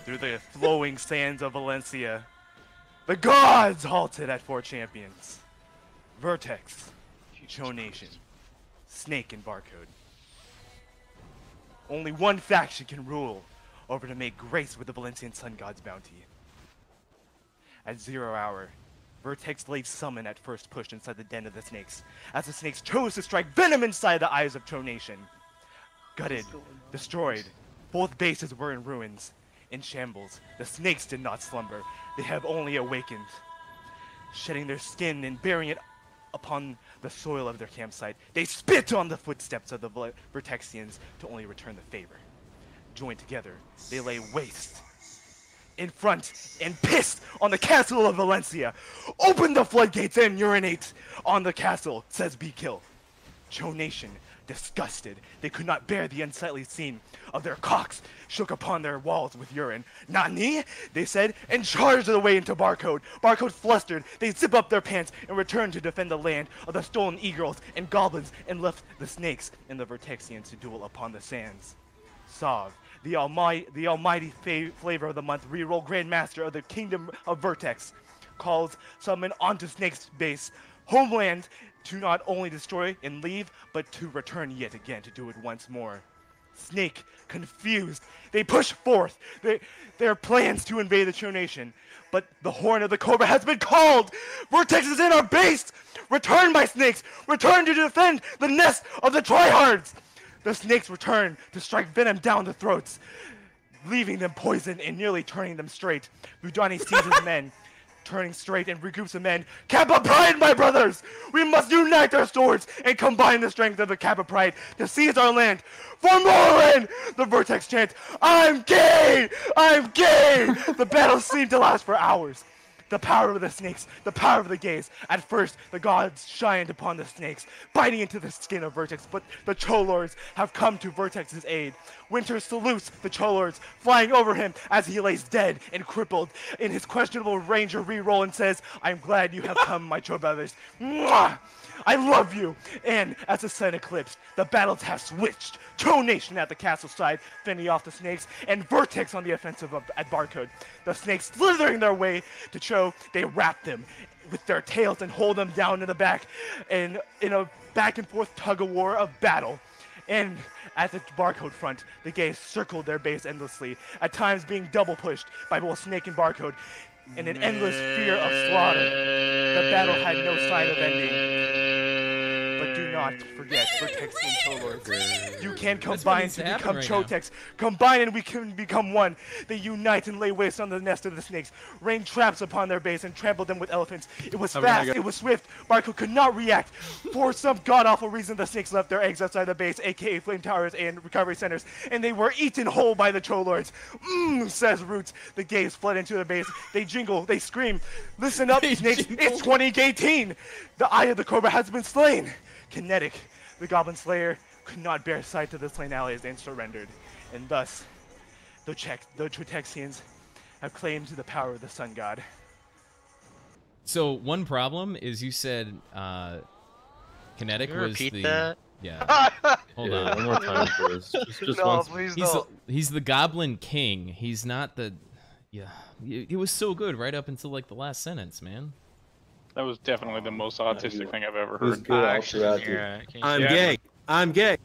through the flowing sands of Valencia, the gods halted at 4 champions. Vertex, Chonation, Snake, and Barcode. Only one faction can rule over to make grace with the Valencian sun god's bounty. At 0 hour, Vertex laid summon at first push inside the den of the snakes, as the snakes chose to strike venom inside the eyes of Chonation. Gutted, destroyed, both bases were in ruins. In shambles, the snakes did not slumber, they have only awakened. Shedding their skin and bearing it upon the soil of their campsite, they spit on the footsteps of the Vertexians to only return the favor. Joined together, they lay waste in front and pissed on the castle of Valencia. Open the floodgates and urinate on the castle, says bekill. Chonation, disgusted, they could not bear the unsightly scene of their cocks shook upon their walls with urine. Nani? They said, and charged their way into Barcode. Barcode flustered, they zip up their pants and return to defend the land of the stolen eagles and goblins and left the snakes and the Vertexians to duel upon the sands. Sav, the almighty flavor of the month, reroll Grandmaster of the Kingdom of Vertex, calls summon onto Snake's base, homeland, to not only destroy and leave, but to return yet again to do it once more. Snake, confused, they push forth their plans to invade the Chonation, but the horn of the Cobra has been called! Vertex is in our base! Return, my snakes! Return to defend the nest of the tryhards! The snakes return to strike venom down the throats, leaving them poisoned and nearly turning them straight. Vudani sees his men, turning straight and regroups the men. Kappa Pride, my brothers! We must unite our swords and combine the strength of the Kappa Pride to seize our land. For Morin! The Vertex chant, I'm gay! I'm gay! The battle seemed to last for hours. The power of the snakes, the power of the gays. At first, the gods shined upon the snakes, biting into the skin of Vertex, but the Cholords have come to Vertex's aid. Winter salutes the Cholords, flying over him as he lays dead and crippled in his questionable ranger reroll and says, I'm glad you have come, my Cho brothers. Mwah! I love you! And as the sun eclipsed, the battles have switched. Chonation at the castle side, fending off the snakes, and Vertex on the offensive at Barcode. The snakes slithering their way to Cho, they wrap them with their tails and hold them down in the back, and in a back and forth tug of war of battle. And at the Barcode front, the gays circled their base endlessly, at times being double pushed by both Snake and Barcode. In an endless fear of slaughter, the battle had no sign of ending. But do not forget Vertex and Cholords. You can combine to become Chotex. Combine and we can become one. They unite and lay waste on the nest of the snakes, rain traps upon their base and trample them with elephants. It was fast, it was swift. Barco could not react. For some god-awful reason, the snakes left their eggs outside the base, aka flame towers and recovery centers, and they were eaten whole by the Cholords. Says Roots. The gays fled into the base. They jingle, they scream. Listen up, snakes, it's 2018. The eye of the Cobra has been slain. Kinetic, the Goblin Slayer, could not bear sight of the slain allies and surrendered. And thus, the Vertexians have claimed the power of the Sun God. So one problem is you said Kinetic was the... That? Yeah. Hold on. One more time, please. Just No, once. please don't. He's the Goblin King. He's not the... Yeah. It was so good right up until like the last sentence, man. That was definitely the most autistic thing I've ever It was heard. good all throughout, dude. I'm gay. I'm gay.